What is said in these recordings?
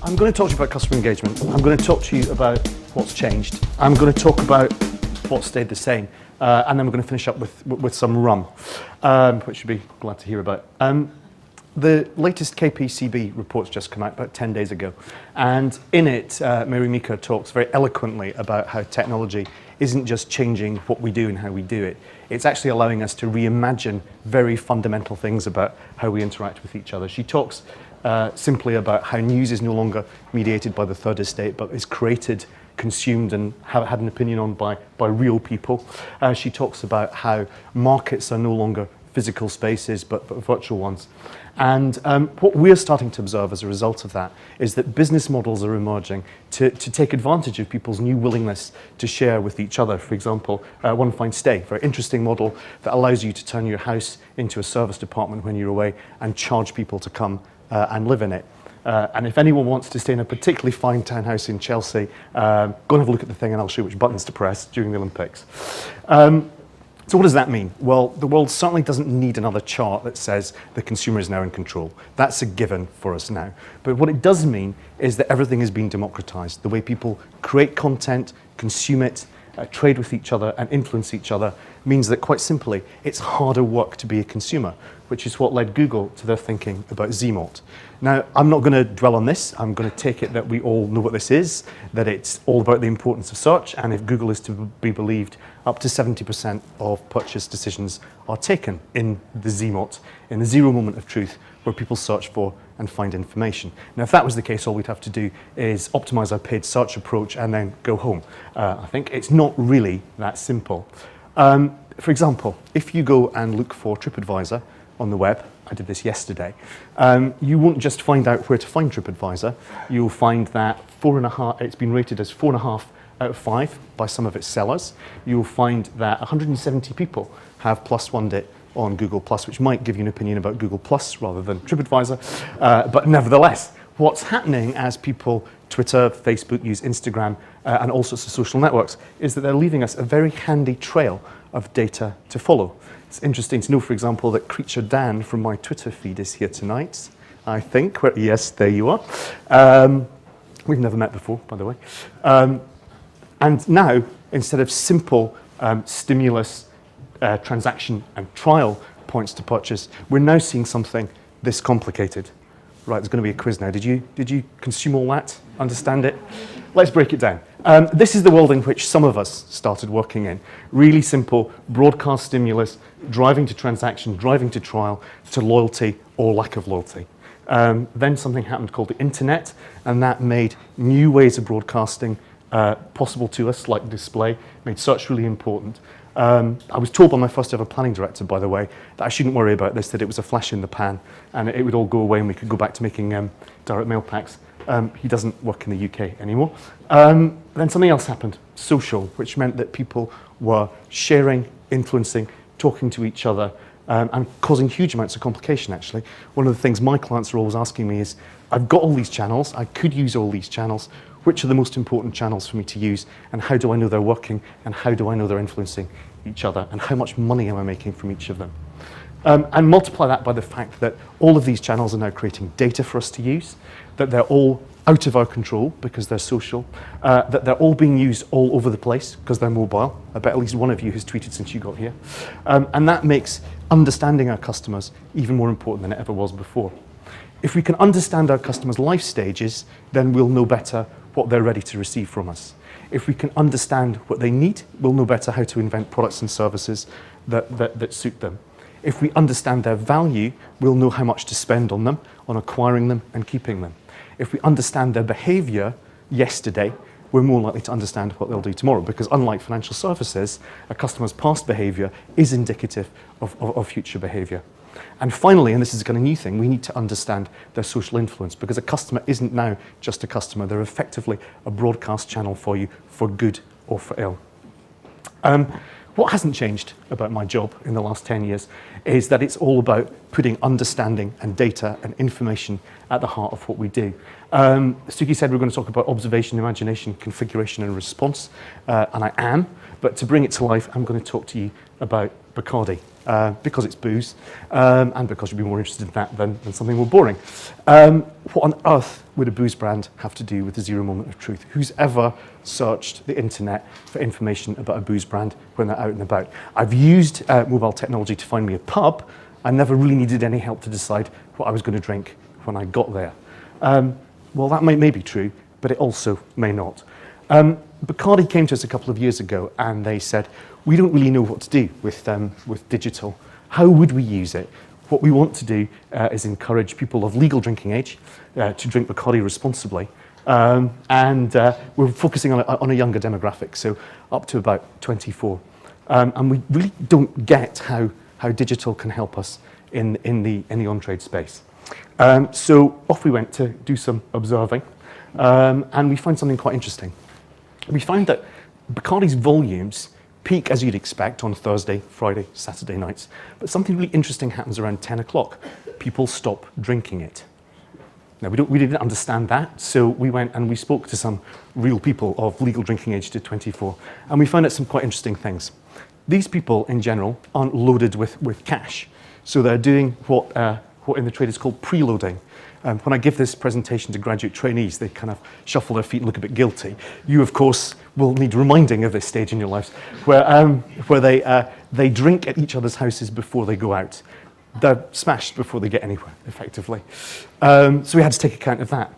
I'm going to talk to you about customer engagement. I'm going to talk to you about what's changed. I'm going to talk about what stayed the same. And then we're going to finish up with some rum, which you'll be glad to hear about. The latest KPCB report's just come out about 10 days ago. And in it, Mary Meeker talks very eloquently about how technology isn't just changing what we do and how we do it. It's actually allowing us to reimagine very fundamental things about how we interact with each other. She talks simply about how news is no longer mediated by the third estate, but is created, consumed and had an opinion on by real people. She talks about how markets are no longer physical spaces, but virtual ones. And what we're starting to observe as a result of that is that business models are emerging to take advantage of people's new willingness to share with each other. For example, One Fine Stay, very interesting model that allows you to turn your house into a service department when you're away and charge people to come and live in it. And if anyone wants to stay in a particularly fine townhouse in Chelsea, go and have a look at the thing and I'll show you which buttons to press during the Olympics. So what does that mean? Well, the world certainly doesn't need another chart that says the consumer is now in control. That's a given for us now. But what it does mean is that everything is being democratized. The way people create content, consume it, trade with each other and influence each other means that, quite simply, it's harder work to be a consumer, which is what led Google to their thinking about Zmot. Now, I'm not going to dwell on this. I'm going to take it that we all know what this is, that it's all about the importance of search, and if Google is to be believed, up to 70% of purchase decisions are taken in the Zmot, in the zero moment of truth, where people search for and find information. Now, if that was the case, all we'd have to do is optimize our paid search approach and then go home. I think it's not really that simple. For example, if you go and look for TripAdvisor on the web, I did this yesterday, you won't just find out where to find TripAdvisor. You'll find that it's been rated as 4.5 out of 5 by some of its sellers. You'll find that 170 people have +1'd it on Google+, which might give you an opinion about Google+ rather than TripAdvisor. But nevertheless, what's happening as people Twitter, Facebook, use Instagram, and all sorts of social networks, is that they're leaving us a very handy trail of data to follow. It's interesting to know, for example, that Creature Dan from my Twitter feed is here tonight, I think. Yes, there you are. We've never met before, by the way. And now, instead of simple stimulus, transaction and trial points to purchase, we're now seeing something this complicated. Right, there's going to be a quiz now. Did you consume all that? Understand it? Let's break it down. This is the world in which some of us started working in. Really simple broadcast stimulus, driving to transaction, driving to trial, to loyalty or lack of loyalty. Then something happened called the internet, and that made new ways of broadcasting possible to us, like display, made search really important. I was told by my first ever planning director, by the way, that I shouldn't worry about this, that it was a flash in the pan and it would all go away and we could go back to making direct mail packs. He doesn't work in the UK anymore. Then something else happened, social, which meant that people were sharing, influencing, talking to each other, and causing huge amounts of complication, actually. One of the things my clients are always asking me is, I've got all these channels, I could use all these channels, which are the most important channels for me to use, and how do I know they're working, and how do I know they're influencing each other, and how much money am I making from each of them? And multiply that by the fact that all of these channels are now creating data for us to use, that they're all out of our control because they're social, that they're all being used all over the place because they're mobile. I bet at least one of you has tweeted since you got here. And that makes understanding our customers even more important than it ever was before. If we can understand our customers' life stages, then we'll know better what they're ready to receive from us. If we can understand what they need, we'll know better how to invent products and services that suit them. If we understand their value, we'll know how much to spend on them, on acquiring them and keeping them. If we understand their behavior yesterday, we're more likely to understand what they'll do tomorrow, because unlike financial services, a customer's past behavior is indicative of future behavior. And finally, and this is a kind of new thing, we need to understand their social influence, because a customer isn't now just a customer, they're effectively a broadcast channel for you, for good or for ill. What hasn't changed about my job in the last 10 years is that it's all about putting understanding and data and information at the heart of what we do. Suki said we're going to talk about observation, imagination, configuration and response, and I am, but to bring it to life, I'm going to talk to you about Bacardi, because it's booze, and because you'd be more interested in that than something more boring. What on earth would a booze brand have to do with the zero moment of truth? Who's ever searched the internet for information about a booze brand when they're out and about? I've used mobile technology to find me a pub. I never really needed any help to decide what I was going to drink when I got there. Well, that may be true, but it also may not. Bacardi came to us a couple of years ago and they said, we don't really know what to do with digital. How would we use it? What we want to do is encourage people of legal drinking age to drink Bacardi responsibly. And we're focusing on a younger demographic, so up to about 24. And we really don't get how digital can help us in the on-trade space. So off we went to do some observing, and we found something quite interesting. We found that Bacardi's volumes peak, as you'd expect, on Thursday, Friday, Saturday nights, but something really interesting happens around 10 o'clock. People stop drinking it. Now, we didn't understand that, so we went and we spoke to some real people of legal drinking age to 24, and we found out some quite interesting things. These people, in general, aren't loaded with cash, so they're doing what in the trade is called preloading. When I give this presentation to graduate trainees, they kind of shuffle their feet and look a bit guilty. You, of course, will need reminding of this stage in your lives, where they drink at each other's houses before they go out. They're smashed before they get anywhere, effectively. So we had to take account of that.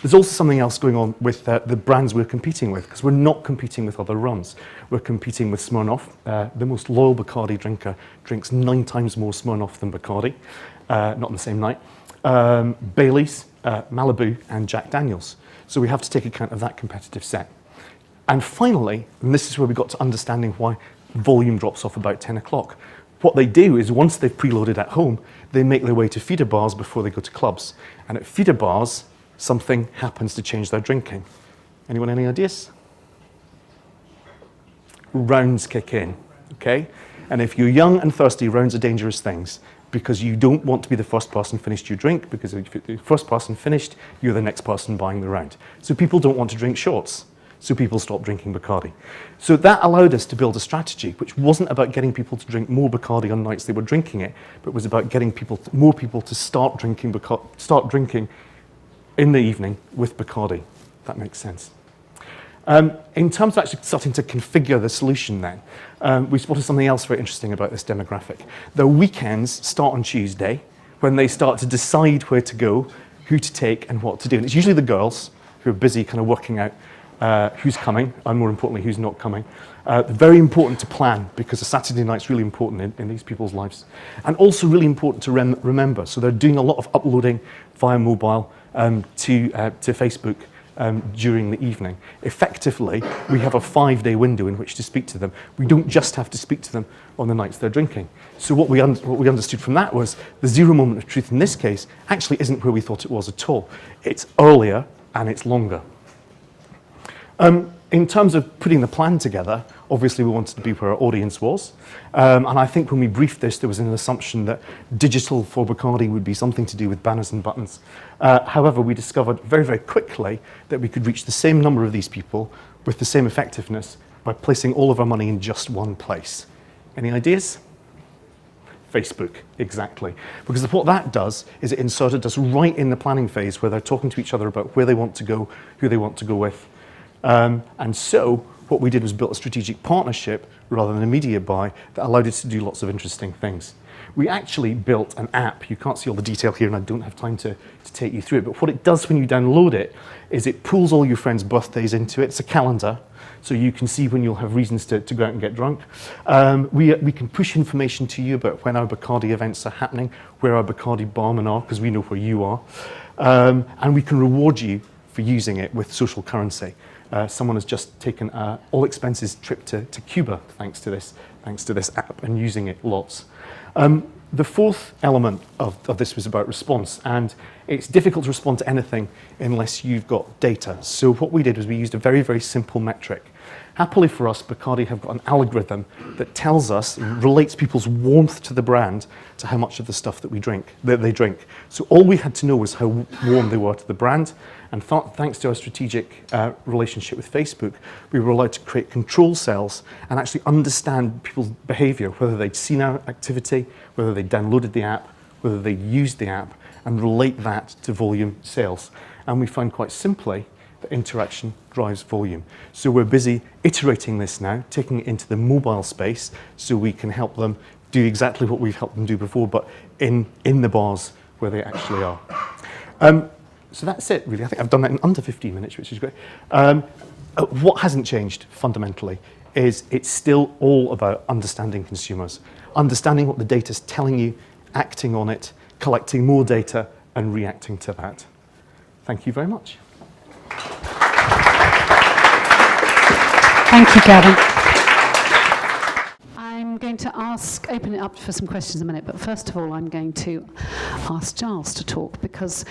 There's also something else going on with the brands we're competing with, because we're not competing with other rums. We're competing with Smirnoff. The most loyal Bacardi drinker drinks 9 times more Smirnoff than Bacardi, not on the same night. Bailey's, Malibu, and Jack Daniels. So we have to take account of that competitive set. And finally, and this is where we got to understanding why volume drops off about 10 o'clock. What they do is once they've preloaded at home, they make their way to feeder bars before they go to clubs. And at feeder bars, something happens to change their drinking. Anyone any ideas? Rounds kick in, okay? And if you're young and thirsty, rounds are dangerous things because you don't want to be the first person finished your drink, because if the first person finished, you're the next person buying the round. So people don't want to drink shorts. So people stop drinking Bacardi. So that allowed us to build a strategy which wasn't about getting people to drink more Bacardi on nights they were drinking it, but was about getting more people to start drinking in the evening with Bacardi. That makes sense. In terms of actually starting to configure the solution then, we spotted something else very interesting about this demographic. Their weekends start on Tuesday when they start to decide where to go, who to take and what to do. And it's usually the girls who are busy kind of working out who's coming, and more importantly, who's not coming. Very important to plan, because a Saturday night's really important in these people's lives. And also really important to remember. So they're doing a lot of uploading via mobile to Facebook during the evening. Effectively, we have a 5-day window in which to speak to them. We don't just have to speak to them on the nights they're drinking. So what we understood from that was the zero moment of truth in this case actually isn't where we thought it was at all. It's earlier and it's longer. In terms of putting the plan together, obviously we wanted to be where our audience was. And I think when we briefed this, there was an assumption that digital for Bacardi would be something to do with banners and buttons. However, we discovered very, very quickly that we could reach the same number of these people with the same effectiveness by placing all of our money in just one place. Any ideas? Facebook, exactly. Because what that does is it inserted us right in the planning phase where they're talking to each other about where they want to go, who they want to go with. And so what we did was build a strategic partnership rather than a media buy that allowed us to do lots of interesting things. We actually built an app. You can't see all the detail here and I don't have time to take you through it, but what it does when you download it is it pulls all your friends' birthdays into it. It's a calendar, so you can see when you'll have reasons to go out and get drunk. We can push information to you about when our Bacardi events are happening, where our Bacardi barmen are, because we know where you are. And we can reward you for using it with social currency. Someone has just taken an all expenses trip to Cuba thanks to this app and using it lots. The fourth element of this was about response, and it's difficult to respond to anything unless you've got data. So what we did was we used a very, very simple metric. Happily for us, Bacardi have got an algorithm that tells us, relates people's warmth to the brand to how much of the stuff that they drink. So all we had to know was how warm they were to the brand, and thanks to our strategic relationship with Facebook, we were allowed to create control cells and actually understand people's behavior, whether they'd seen our activity, whether they downloaded the app, whether they used the app, and relate that to volume sales. And we found quite simply that interaction drives volume. So we're busy iterating this now, taking it into the mobile space so we can help them do exactly what we've helped them do before, but in the bars where they actually are. So that's it, really. I think I've done that in under 15 minutes, which is great. What hasn't changed fundamentally is it's still all about understanding consumers, understanding what the data's telling you, acting on it, collecting more data, and reacting to that. Thank you very much. Thank you, Gavin. I'm going to open it up for some questions in a minute, but first of all, I'm going to ask Giles to talk because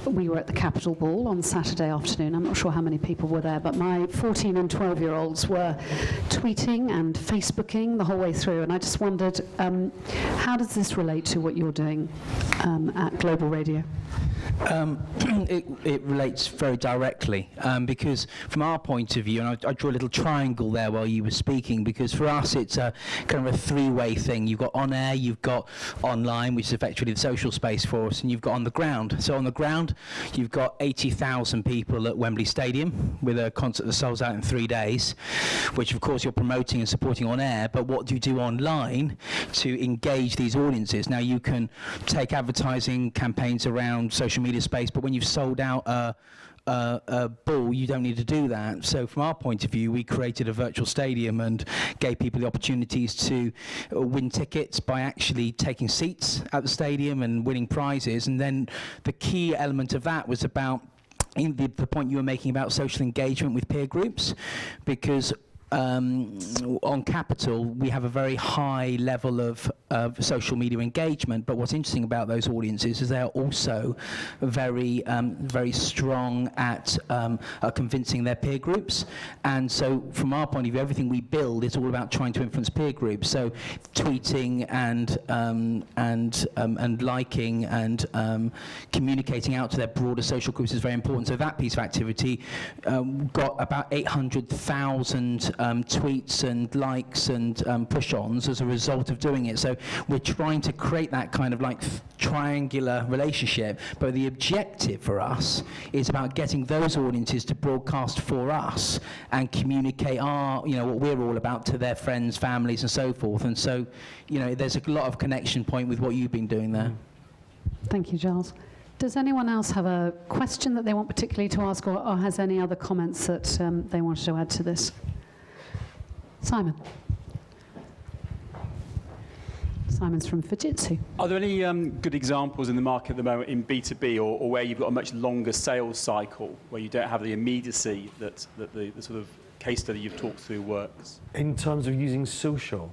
we were at the Capitol Ball on Saturday afternoon. I'm not sure how many people were there, but my 14 and 12-year-olds were tweeting and Facebooking the whole way through, and I just wondered, how does this relate to what you're doing at Global Radio? It relates very directly because from our point of view, and I drew a little triangle there while you were speaking, because for us it's a kind of a three-way thing. You've got on air, you've got online, which is effectively the social space for us, and you've got on the ground. So on the ground, you've got 80,000 people at Wembley Stadium with a concert that sells out in 3 days, which of course you're promoting and supporting on air, but what do you do online to engage these audiences? Now you can take advertising campaigns around social media space, but when you've sold out a ball, you don't need to do that. So from our point of view, we created a virtual stadium and gave people the opportunities to win tickets by actually taking seats at the stadium and winning prizes. And then the key element of that was about the point you were making about social engagement with peer groups, because on Capital, we have a very high level of social media engagement, but what's interesting about those audiences is they are also very, very strong at convincing their peer groups. And so from our point of view, everything we build is all about trying to influence peer groups. So tweeting and liking and communicating out to their broader social groups is very important. So that piece of activity got about 800,000 tweets and likes and push-ons as a result of doing it. So we're trying to create that kind of like triangular relationship, but the objective for us is about getting those audiences to broadcast for us and communicate what we're all about to their friends, families, and so forth. And so, there's a lot of connection point with what you've been doing there. Thank you, Giles. Does anyone else have a question that they want particularly to ask, or has any other comments that they wanted to add to this? Simon. Simon's from Fujitsu. Are there any good examples in the market at the moment in B2B or where you've got a much longer sales cycle, where you don't have the immediacy that the sort of case study you've talked through works? In terms of using social?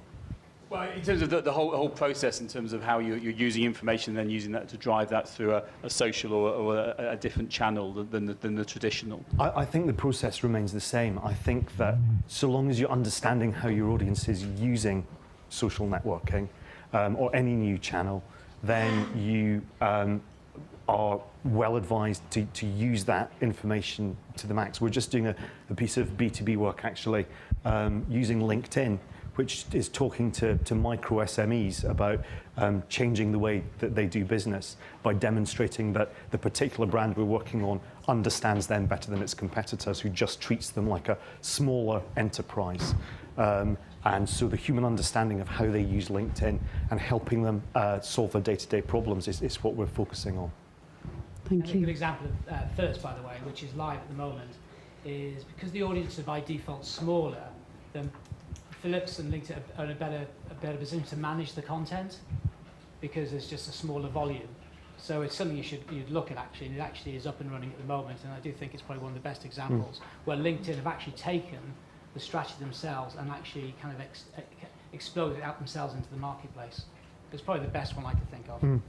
Well, in terms of the whole process, in terms of how you're using information and then using that to drive that through a social or a different channel than the traditional. I think the process remains the same. I think that so long as you're understanding how your audience is using social networking or any new channel, then you are well advised to use that information to the max. We're just doing a piece of B2B work actually using LinkedIn, which is talking to micro SMEs about changing the way that they do business by demonstrating that the particular brand we're working on understands them better than its competitors, who just treats them like a smaller enterprise. And so the human understanding of how they use LinkedIn and helping them solve their day-to-day problems is what we're focusing on. Thank you. A good example of First, by the way, which is live at the moment, is because the audience are by default smaller, then Philips and LinkedIn are in a better position to manage the content because there's just a smaller volume. So it's something you'd look at actually, and it actually is up and running at the moment. And I do think it's probably one of the best examples where LinkedIn have actually taken the strategy themselves and actually kind of exploded it out themselves into the marketplace. It's probably the best one I could think of.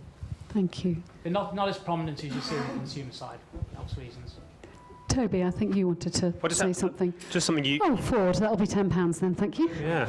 Thank you. But not as prominent as you see on the consumer side, for obvious reasons. Toby, I think you wanted to What is say that? something. Just something you... Oh, Ford, that'll be £10 then, thank you. Yeah.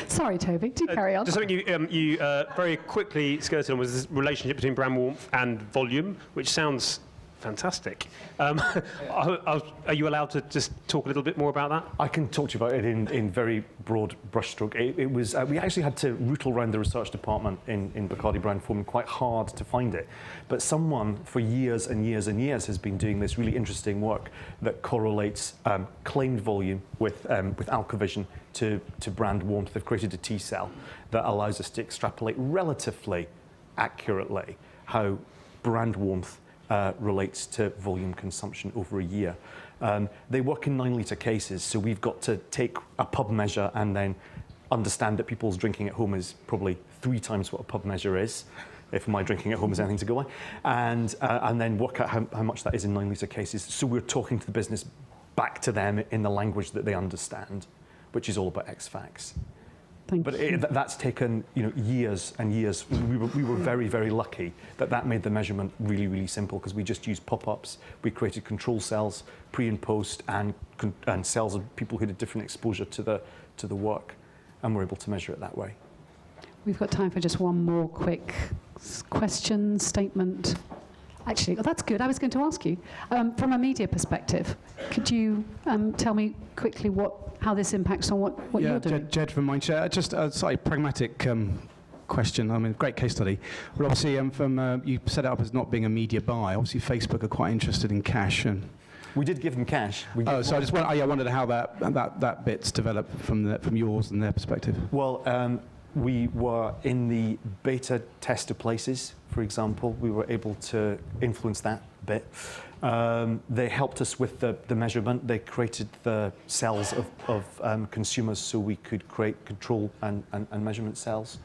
Sorry, Toby, do carry on. Just something you very quickly skirted on was this relationship between brand warmth and volume, which sounds fantastic. Are you allowed to just talk a little bit more about that? I can talk to you about it in very broad brushstroke. It was we actually had to rootle around the research department in Bacardi brand forming quite hard to find it. But someone for years and years and years has been doing this really interesting work that correlates claimed volume with AlcoVision to brand warmth. They've created a T-cell that allows us to extrapolate relatively accurately how brand warmth relates to volume consumption over a year. They work in 9-litre cases, so we've got to take a pub measure and then understand that people's drinking at home is probably 3 times what a pub measure is, if my drinking at home is anything to go by, and then work out how much that is in 9-litre cases. So we're talking to the business back to them in the language that they understand, which is all about X-facts. But that's taken years and years. We were very, very lucky that made the measurement really, really simple because we just used pop-ups. We created control cells, pre and post, and cells of people who had different exposure to the work, and we're able to measure it that way. We've got time for just one more quick question, statement. Actually, that's good. I was going to ask you, from a media perspective, could you tell me quickly how this impacts on what you're doing? Jed from Mindshare. Just a slightly pragmatic question. I mean, great case study. But obviously, you set it up as not being a media buy. Obviously, Facebook are quite interested in cash. And we did give them cash. So I just wondered how that bit's developed from yours and their perspective. Well, we were in the beta tester places, for example. We were able to influence that bit. They helped us with the measurement. They created the cells of consumers so we could create control and measurement cells.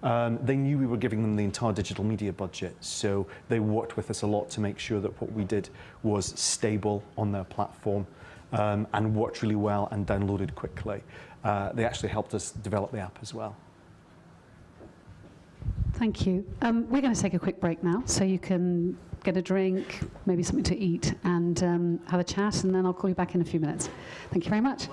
They knew we were giving them the entire digital media budget, so they worked with us a lot to make sure that what we did was stable on their platform and worked really well and downloaded quickly. They actually helped us develop the app as well. Thank you. We're going to take a quick break now, so you can get a drink, maybe something to eat, and have a chat, and then I'll call you back in a few minutes. Thank you very much.